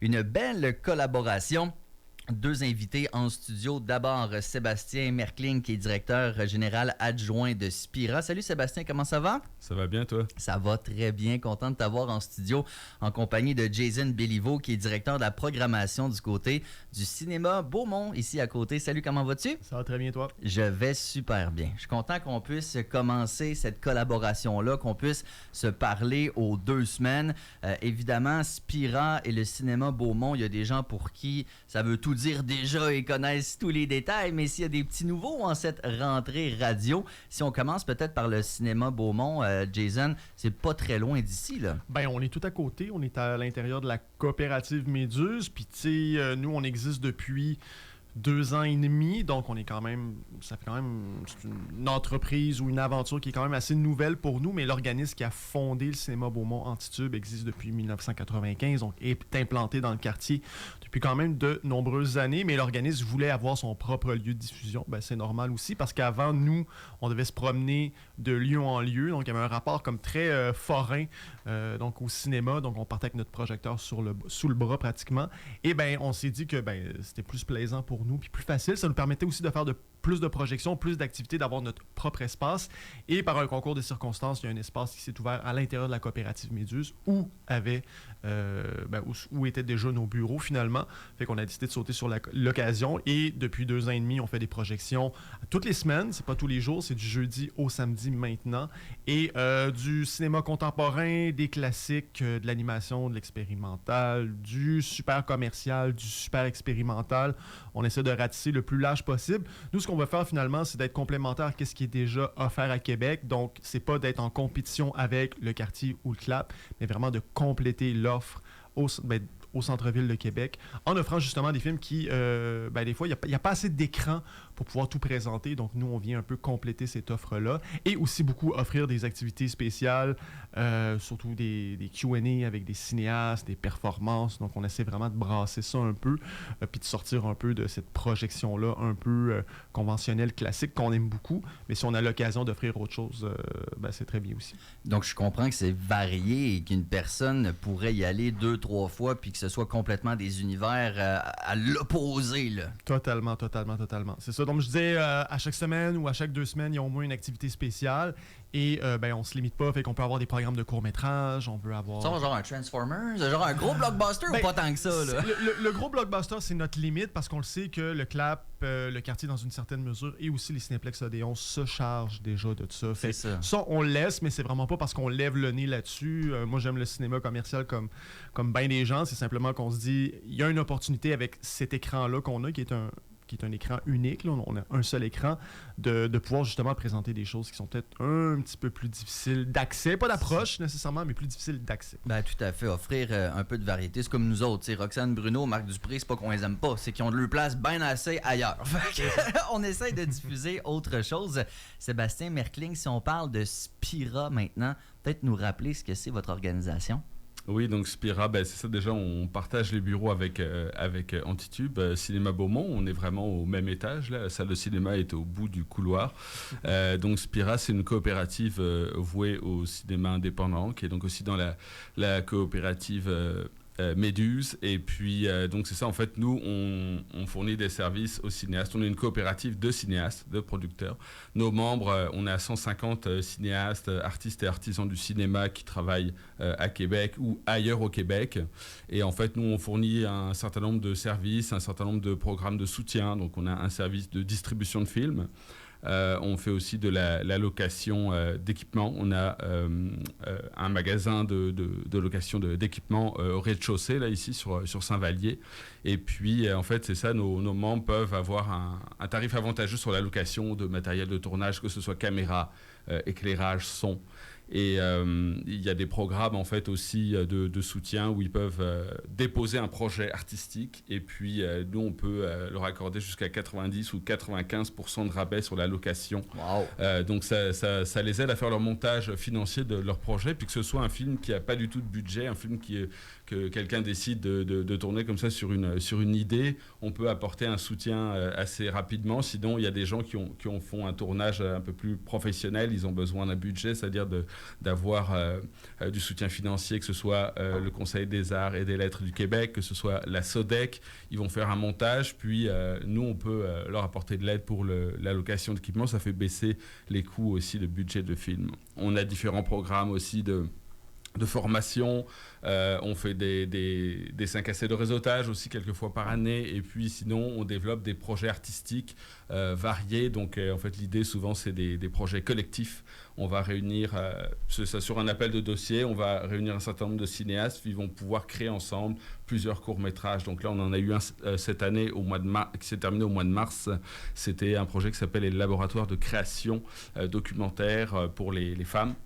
Une belle collaboration. Deux invités en studio. D'abord, Sébastien Merkling, qui est directeur général adjoint de Spira. Salut Sébastien, comment ça va? Ça va bien, toi? Ça va très bien. Content de t'avoir en studio en compagnie de Jason Béliveau, qui est directeur de la programmation du côté du cinéma Beaumont, ici à côté. Salut, comment vas-tu? Ça va très bien, toi? Je vais super bien. Je suis content qu'on puisse commencer cette collaboration-là, qu'on puisse se parler aux 2 semaines. Évidemment, Spira et le cinéma Beaumont, il y a des gens pour qui ça veut tout dire déjà et connaissent tous les détails, mais s'il y a des petits nouveaux en cette rentrée radio, si on commence peut-être par le cinéma Beaumont, Jason, c'est pas très loin d'ici, là. Ben, on est tout à côté, on est à l'intérieur de la coopérative Méduse, puis tu sais, nous, on existe depuis 2 ans et demi, donc on est quand même, ça fait quand même, c'est une entreprise ou une aventure qui est quand même assez nouvelle pour nous, mais l'organisme qui a fondé le cinéma Beaumont Antitube existe depuis 1995, donc est implanté dans le quartier depuis quand même de nombreuses années, mais l'organisme voulait avoir son propre lieu de diffusion. Ben, c'est normal aussi, parce qu'avant, nous, on devait se promener de lieu en lieu, donc il y avait un rapport comme très forain donc au cinéma, donc on partait avec notre projecteur sous le bras pratiquement, et ben on s'est dit que ben c'était plus plaisant pour nous, puis plus facile. Ça nous permettait aussi de faire plus de projections, plus d'activités, d'avoir notre propre espace. Et par un concours de circonstances, il y a un espace qui s'est ouvert à l'intérieur de la coopérative Méduse où étaient déjà nos bureaux finalement. Fait qu'on a décidé de sauter sur l'occasion. Et depuis 2 ans et demi, on fait des projections toutes les semaines. C'est pas tous les jours, c'est du jeudi au samedi maintenant. Et du cinéma contemporain, des classiques, de l'animation, de l'expérimental, du super commercial, du super expérimental. On essaie de ratisser le plus large possible. Nous, ce qu'on veut faire finalement, c'est d'être complémentaire à ce qui est déjà offert à Québec. Donc, c'est pas d'être en compétition avec le quartier ou le CLAP, mais vraiment de compléter l'offre au centre-ville de Québec, en offrant justement des films qui, des fois, il n'y a pas assez d'écran pour pouvoir tout présenter. Donc, nous, on vient un peu compléter cette offre-là. Et aussi beaucoup offrir des activités spéciales, surtout des Q&A avec des cinéastes, des performances. Donc, on essaie vraiment de brasser ça un peu, puis de sortir un peu de cette projection-là un peu conventionnelle, classique, qu'on aime beaucoup. Mais si on a l'occasion d'offrir autre chose, c'est très bien aussi. Donc, je comprends que c'est varié et qu'une personne pourrait y aller 2-3 fois, puis que ce soit complètement des univers à l'opposé, là. Totalement. C'est ça. Donc, je disais, à chaque semaine ou à chaque 2 semaines, il y a au moins une activité spéciale. Et on se limite pas, fait qu'on peut avoir des programmes de court-métrage, on peut avoir... Ça, genre un Transformers, genre un gros blockbuster ou pas tant que ça, là? Le gros blockbuster, c'est notre limite, parce qu'on le sait que le CLAP, le quartier dans une certaine mesure, et aussi les Cinéplex Odéon se chargent déjà de tout ça. C'est ça. Ça, on le laisse, mais c'est vraiment pas parce qu'on lève le nez là-dessus. Moi, j'aime le cinéma commercial comme bien des gens. C'est simplement qu'on se dit, il y a une opportunité avec cet écran-là qu'on a, qui est un écran unique, là, on a un seul écran, de pouvoir justement présenter des choses qui sont peut-être un petit peu plus difficiles d'accès, pas d'approche nécessairement, mais plus difficiles d'accès. Ben tout à fait, offrir un peu de variété, c'est comme nous autres, t'sais, Roxane Bruno, Marc Dupré, c'est pas qu'on les aime pas, c'est qu'ils ont de leur place bien assez ailleurs. On essaie de diffuser autre chose. Sébastien Merkling, si on parle de Spira maintenant, peut-être nous rappeler ce que c'est votre organisation? Oui, donc Spira, c'est ça déjà, on partage les bureaux avec Antitube, Cinéma Beaumont, on est vraiment au même étage, là, la salle de cinéma est au bout du couloir. Donc Spira, c'est une coopérative vouée au cinéma indépendant, qui est donc aussi dans la coopérative Méduse, et puis donc c'est ça, en fait nous on fournit des services aux cinéastes. On est une coopérative de cinéastes, de producteurs. Nos membres, on a 150 cinéastes, artistes et artisans du cinéma qui travaillent à Québec ou ailleurs au Québec, et en fait nous on fournit un certain nombre de services, un certain nombre de programmes de soutien. Donc on a un service de distribution de films. On fait aussi de la location d'équipements. On a un magasin de location d'équipements au rez-de-chaussée, là, ici, sur Saint-Vallier. Et puis, en fait, c'est ça, nos membres peuvent avoir un tarif avantageux sur la location de matériel de tournage, que ce soit caméra, éclairage, son. Et il y a des programmes en fait aussi de soutien où ils peuvent déposer un projet artistique, et puis nous on peut leur accorder jusqu'à 90 ou 95% de rabais sur la location. Wow. Donc ça les aide à faire leur montage financier de leur projet, puis que ce soit un film qui n'a pas du tout de budget, un film que quelqu'un décide de tourner comme ça sur une idée, on peut apporter un soutien assez rapidement. Sinon, il y a des gens qui font un tournage un peu plus professionnel, ils ont besoin d'un budget, c'est-à-dire d'avoir du soutien financier, que ce soit le Conseil des arts et des lettres du Québec, que ce soit la SODEC. Ils vont faire un montage, puis nous, on peut leur apporter de l'aide pour la location d'équipement. Ça fait baisser les coûts aussi de budget de film. On a différents programmes aussi de formation, on fait des 5 essais de réseautage aussi quelques fois par année, et puis sinon on développe des projets artistiques variés. Donc en fait l'idée souvent c'est des projets collectifs. On va réunir, sur un appel de dossier, on va réunir un certain nombre de cinéastes, puis ils vont pouvoir créer ensemble plusieurs courts-métrages. Donc là on en a eu un cette année qui s'est terminé au mois de mars. C'était un projet qui s'appelle les laboratoires de création documentaire pour les femmes.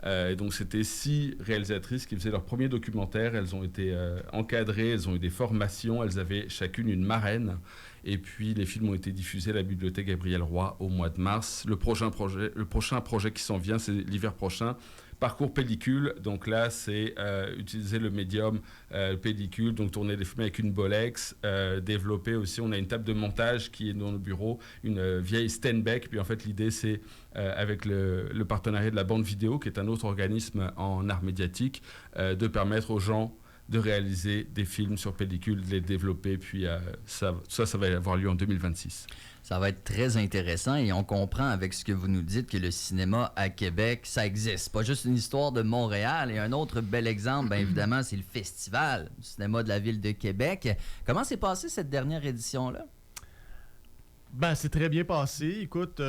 Et donc c'était 6 réalisatrices qui faisaient leur premier documentaire. Elles ont été encadrées, elles ont eu des formations, elles avaient chacune une marraine. Et puis les films ont été diffusés à la Bibliothèque Gabriel Roy au mois de mars. Le prochain projet qui s'en vient, c'est l'hiver prochain. Parcours pellicule, donc là c'est utiliser le médium pellicule, donc tourner des films avec une Bolex, développer aussi, on a une table de montage qui est dans le bureau, une vieille Steinbeck, puis en fait l'idée c'est avec le partenariat de la bande vidéo, qui est un autre organisme en art médiatique, de permettre aux gens de réaliser des films sur pellicule, de les développer, puis ça va avoir lieu en 2026. Ça va être très intéressant et on comprend avec ce que vous nous dites que le cinéma à Québec, ça existe. C'est pas juste une histoire de Montréal. Et un autre bel exemple, bien évidemment, c'est le Festival du cinéma de la Ville de Québec. Comment s'est passée cette dernière édition-là? Ben, c'est très bien passé. Écoute,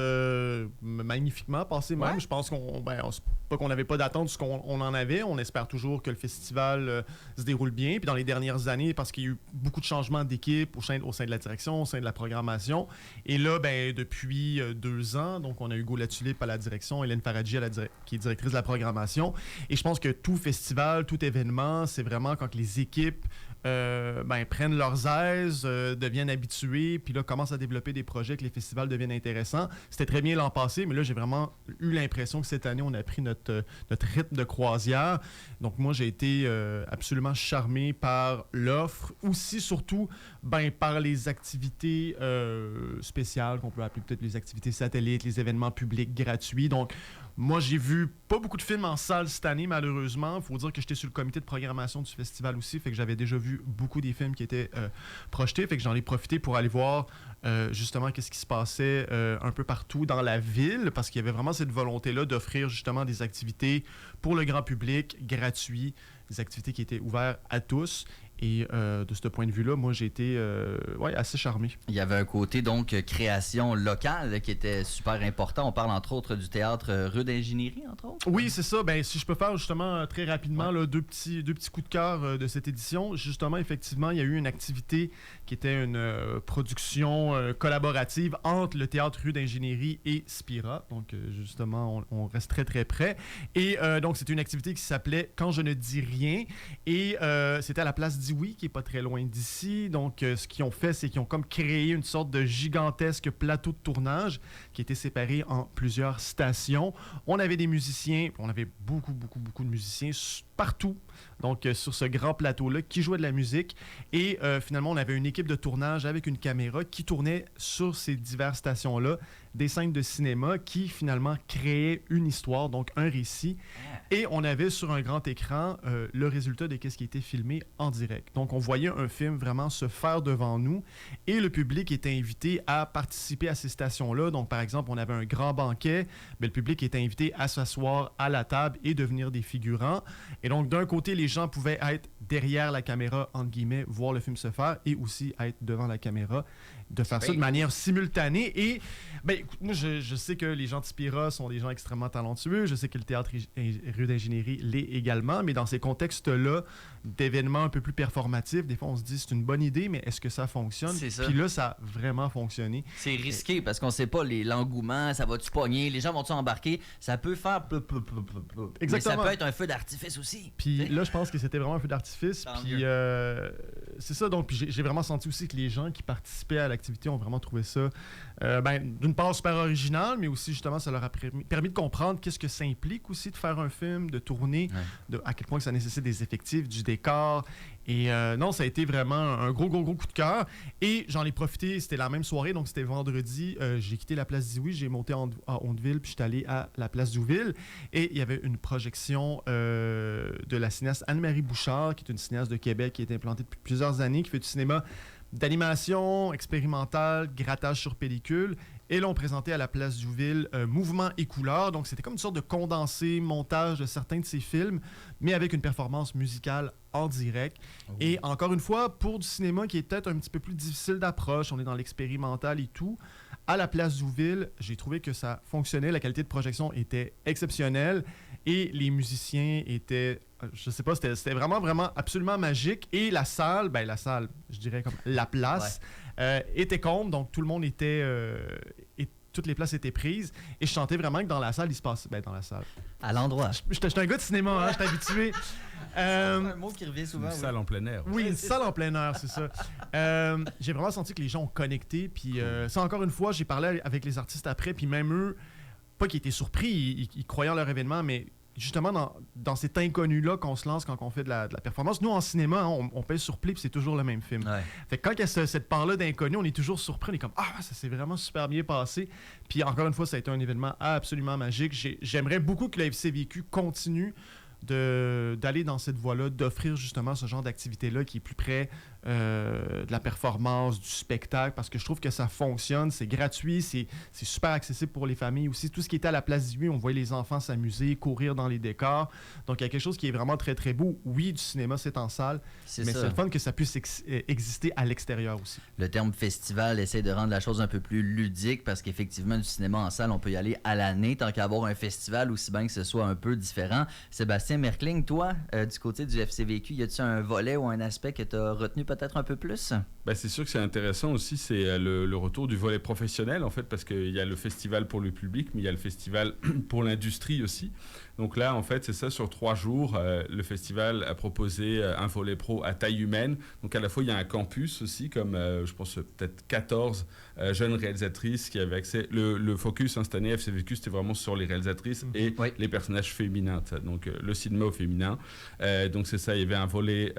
magnifiquement passé même. Ouais. Je pense pas qu'on n'avait pas d'attente de ce qu'on en avait. On espère toujours que le festival se déroule bien. Puis dans les dernières années, parce qu'il y a eu beaucoup de changements d'équipe au sein de la direction, au sein de la programmation. Et là, ben, depuis 2 ans, donc on a Hugo Latulippe à la direction, Hélène Faradji qui est directrice de la programmation. Et je pense que tout festival, tout événement, c'est vraiment quand les équipes prennent leurs aises, deviennent habitués, puis là, commencent à développer des projets, que les festivals deviennent intéressants. C'était très bien l'an passé, mais là, j'ai vraiment eu l'impression que cette année, on a pris notre rythme de croisière. Donc, moi, j'ai été absolument charmé par l'offre, aussi, surtout, par les activités spéciales, qu'on peut appeler peut-être les activités satellites, les événements publics gratuits. Donc, moi, j'ai vu pas beaucoup de films en salle cette année, malheureusement. Il faut dire que j'étais sur le comité de programmation du festival aussi, fait que j'avais déjà vu beaucoup des films qui étaient projetés, fait que j'en ai profité pour aller voir justement qu'est-ce qui se passait un peu partout dans la ville, parce qu'il y avait vraiment cette volonté-là d'offrir justement des activités pour le grand public, gratuits, des activités qui étaient ouvertes à tous. Et de ce point de vue-là, moi, j'ai été assez charmé. Il y avait un côté, donc, création locale qui était super important. On parle, entre autres, du théâtre Rue d'Ingénierie, entre autres. Oui, c'est ça. Ben, si je peux faire, justement, très rapidement, là, deux petits coups de cœur de cette édition. Justement, effectivement, il y a eu une activité qui était une production collaborative entre le théâtre Rue d'Ingénierie et Spira. Donc, justement, on reste très, très près. Et donc, c'était une activité qui s'appelait « Quand je ne dis rien ». Et c'était à la place d'Ioui, qui est pas très loin d'ici. Donc, ce qu'ils ont fait, c'est qu'ils ont comme créé une sorte de gigantesque plateau de tournage qui était séparé en plusieurs stations. On avait des musiciens, on avait beaucoup de musiciens partout, donc sur ce grand plateau-là, qui jouaient de la musique. Et finalement, on avait une équipe de tournage avec une caméra qui tournait sur ces diverses stations-là des scènes de cinéma qui finalement créaient une histoire, donc un récit. Et on avait sur un grand écran le résultat de ce qui était filmé en direct. Donc on voyait un film vraiment se faire devant nous et le public était invité à participer à ces stations-là. Donc par exemple, on avait un grand banquet, mais le public était invité à s'asseoir à la table et devenir des figurants. Et donc d'un côté, les gens pouvaient être derrière la caméra, entre guillemets, voir le film se faire et aussi être devant la caméra, de faire ça de manière simultanée. Et écoute, moi, je sais que les gens de Spira sont des gens extrêmement talentueux. Je sais que le théâtre Rue d'Ingénierie l'est également. Mais dans ces contextes-là, d'événements un peu plus performatifs, des fois, on se dit c'est une bonne idée, mais est-ce que ça fonctionne? C'est ça. Puis là, ça a vraiment fonctionné. C'est risqué parce qu'on ne sait pas l'engouement, ça va-tu pogner, les gens vont-tu embarquer? Ça peut faire... Exactement. Mais ça peut être un feu d'artifice aussi. Puis là, je pense que c'était vraiment un feu d'artifice. Tant Puis c'est ça. Donc, puis j'ai vraiment senti aussi que les gens qui participaient à l'activité ont vraiment trouvé ça, d'une part, super original, mais aussi, justement, ça leur a permis de comprendre qu'est-ce que ça implique aussi de faire un film, de tourner, à quel point ça nécessite des effectifs, du décor. Et non, ça a été vraiment un gros coup de cœur. Et j'en ai profité, c'était la même soirée, donc c'était vendredi. J'ai quitté la place Dioui, j'ai monté à Ondeville, puis j'étais allé à la place Douville. Et il y avait une projection de la cinéaste Anne-Marie Bouchard, qui est une cinéaste de Québec, qui est implantée depuis plusieurs années, qui fait du cinéma d'animation expérimentale, grattage sur pellicule. Et là, on présentait à la place Douville Mouvement et couleurs. Donc, c'était comme une sorte de condensé, montage de certains de ces films, mais avec une performance musicale en direct. Oh. Et encore une fois, pour du cinéma qui est peut-être un petit peu plus difficile d'approche, on est dans l'expérimental et tout, à la place Douville, j'ai trouvé que ça fonctionnait. La qualité de projection était exceptionnelle et les musiciens étaient... Je sais pas, c'était vraiment absolument magique. Et la salle, je dirais comme la place, était comble. Donc, tout le monde était... et toutes les places étaient prises. Et je sentais vraiment que dans la salle, il se passait... dans la salle. À l'endroit. J'étais un gars de cinéma, hein, j'étais habitué. C'est un mot qui revient souvent. Une salle en plein air. Oui, une salle en plein air, c'est ça. J'ai vraiment senti que les gens ont connecté. Puis ça, encore une fois, j'ai parlé avec les artistes après. Puis même eux, pas qu'ils étaient surpris, ils croyaient en leur événement, mais... Justement, dans cet inconnu-là qu'on se lance quand on fait de la performance. Nous, en cinéma, hein, on pèse sur play puis c'est toujours le même film. Ouais. Fait que quand il y a cette part-là d'inconnu, on est toujours surpris. On est comme « Ah, ça s'est vraiment super bien passé. » Puis encore une fois, ça a été un événement absolument magique. J'aimerais beaucoup que la FCVQ continue d'aller dans cette voie-là, d'offrir justement ce genre d'activité-là qui est plus près de la performance, du spectacle, parce que je trouve que ça fonctionne, c'est gratuit, c'est super accessible pour les familles aussi. Tout ce qui était à la place Dioui, on voyait les enfants s'amuser, courir dans les décors. Donc, il y a quelque chose qui est vraiment très, très beau. Oui, du cinéma, c'est en salle, mais c'est le fun que ça puisse exister à l'extérieur aussi. Le terme festival essaie de rendre la chose un peu plus ludique, parce qu'effectivement, du cinéma en salle, on peut y aller à l'année, tant qu'à avoir un festival, aussi bien que ce soit un peu différent. Sébastien Merkling, toi, du côté du FCVQ, y a-t-il un volet ou un aspect que tu as retenu peut-être un peu plus? C'est sûr que c'est intéressant aussi, c'est le retour du volet professionnel, en fait, parce qu'il y a le festival pour le public, mais il y a le festival pour l'industrie aussi. Donc là, en fait, c'est ça, sur 3 jours, le festival a proposé un volet pro à taille humaine. Donc à la fois, il y a un campus aussi, comme je pense peut-être 14 jeunes réalisatrices qui avaient accès. Le focus cette année, FCVQ, c'était vraiment sur les réalisatrices et les personnages féminins. Donc le cinéma au féminin. Donc c'est ça, il y avait un volet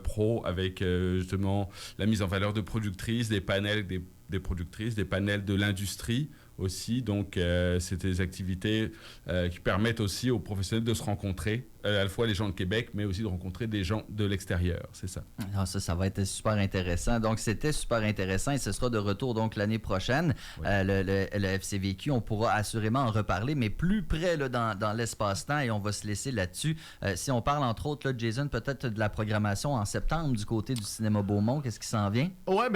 pro avec justement la mise en valeur de productrices, des panels des productrices, des panels de l'industrie aussi. Donc, c'est des activités qui permettent aussi aux professionnels de se rencontrer, à la fois les gens de Québec, mais aussi de rencontrer des gens de l'extérieur. C'est ça. Alors ça va être super intéressant. Donc, c'était super intéressant et ce sera de retour donc l'année prochaine. Oui. Le FCVQ, on pourra assurément en reparler, mais plus près là, dans l'espace-temps et on va se laisser là-dessus. Si on parle entre autres, là, Jason, peut-être de la programmation en septembre du côté du Cinéma Beaumont, qu'est-ce qui s'en vient? Ouais,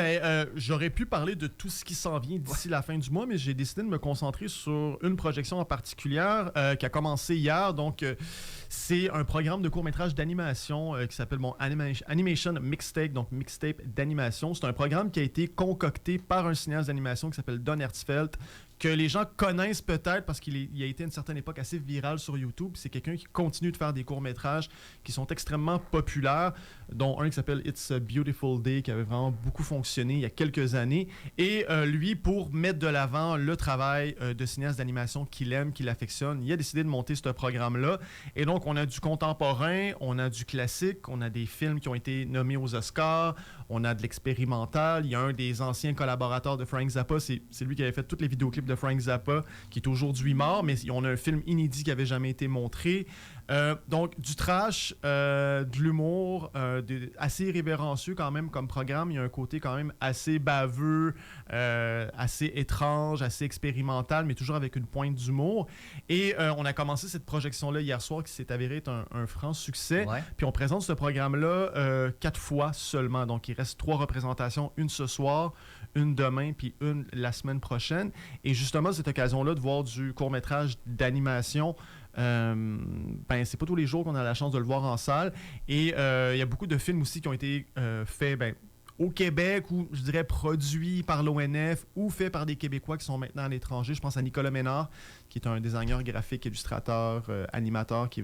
j'aurais pu parler de tout ce qui s'en vient d'ici la fin du mois, mais j'ai décidé de me concentrer sur une projection en particulier qui a commencé hier. Donc, c'est un programme de court-métrage d'animation qui s'appelle Animation Mixtape, donc mixtape d'animation. C'est un programme qui a été concocté par un cinéaste d'animation qui s'appelle Don Hertzfeldt, que les gens connaissent peut-être parce qu'il a été à une certaine époque assez viral sur YouTube. C'est quelqu'un qui continue de faire des courts-métrages qui sont extrêmement populaires, dont un qui s'appelle It's a Beautiful Day, qui avait vraiment beaucoup fonctionné il y a quelques années. Et lui, pour mettre de l'avant le travail de cinéaste d'animation qu'il aime, qu'il affectionne, il a décidé de monter ce programme-là. Et donc, on a du contemporain, on a du classique, on a des films qui ont été nommés aux Oscars, on a de l'expérimental. Il y a un des anciens collaborateurs de Frank Zappa, c'est lui qui avait fait tous les vidéoclips de Frank Zappa, qui est aujourd'hui mort, mais on a un film inédit qui n'avait jamais été montré. Donc, du trash, de l'humour, assez irrévérencieux quand même comme programme. Il y a un côté quand même assez baveux, assez étrange, assez expérimental, mais toujours avec une pointe d'humour. Et on a commencé cette projection-là hier soir qui s'est avéré être un franc succès. Ouais. Puis on présente ce programme-là 4 fois seulement. Donc, il reste 3 représentations, une ce soir, une demain, puis une la semaine prochaine. Et justement, cette occasion-là de voir du court-métrage d'animation, c'est pas tous les jours qu'on a la chance de le voir en salle. Et il y a beaucoup de films aussi qui ont été faits au Québec ou, je dirais, produits par l'ONF ou faits par des Québécois qui sont maintenant à l'étranger. Je pense à Nicolas Ménard, qui est un designer graphique, illustrateur, animateur, qui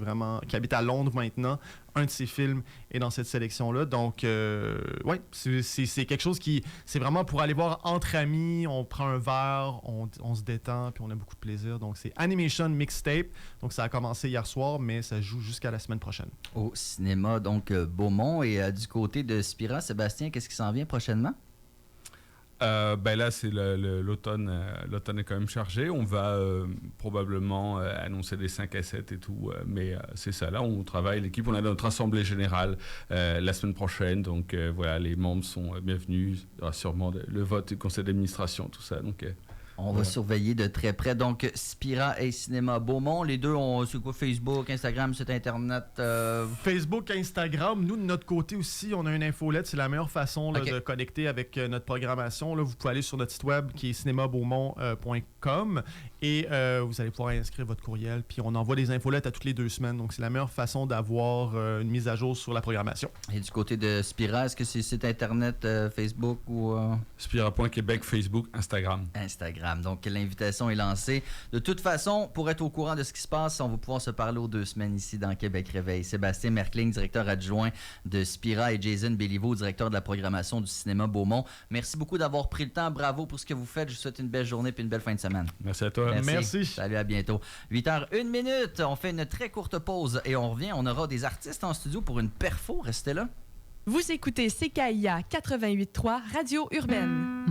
habite à Londres maintenant. Un de ses films est dans cette sélection-là. Donc, ouais, c'est quelque chose qui... C'est vraiment pour aller voir entre amis, on prend un verre, on se détend, puis on a beaucoup de plaisir. Donc, c'est Animation Mixtape. Donc, ça a commencé hier soir, mais ça joue jusqu'à la semaine prochaine. Au cinéma, donc, Beaumont. Et du côté de Spira, Sébastien, qu'est-ce qui s'en vient prochainement? Ben là, c'est l'automne. L'automne est quand même chargé. On va probablement annoncer des 5 à 7 et tout. Mais c'est ça. Là, on travaille. L'équipe, on a notre assemblée générale la semaine prochaine. Donc voilà, les membres sont bienvenus. Il y aura sûrement le vote du conseil d'administration, tout ça. Donc on va surveiller de très près. Donc, Spira et Cinéma Beaumont, les deux ont sur quoi? Facebook, Instagram, site Internet? Facebook, Instagram. Nous, de notre côté aussi, on a une infolette. C'est la meilleure façon là, de connecter avec notre programmation. Là, vous pouvez aller sur notre site web qui est cinémabeaumont.com et vous allez pouvoir inscrire votre courriel. Puis on envoie des infolettes à toutes les 2 semaines. Donc, c'est la meilleure façon d'avoir une mise à jour sur la programmation. Et du côté de Spira, est-ce que c'est site Internet, Facebook ou... Spira.Québec, Facebook, Instagram. Donc, l'invitation est lancée. De toute façon, pour être au courant de ce qui se passe, on va pouvoir se parler aux 2 semaines ici dans Québec Réveil. Sébastien Merkling, directeur adjoint de Spira, et Jason Béliveau, directeur de la programmation du cinéma Beaumont. Merci beaucoup d'avoir pris le temps. Bravo pour ce que vous faites. Je vous souhaite une belle journée et une belle fin de semaine. Merci à toi. Merci. Salut, à bientôt. 8h01. On fait une très courte pause et on revient. On aura des artistes en studio pour une perfo. Restez là. Vous écoutez CKIA 88.3 Radio Urbaine.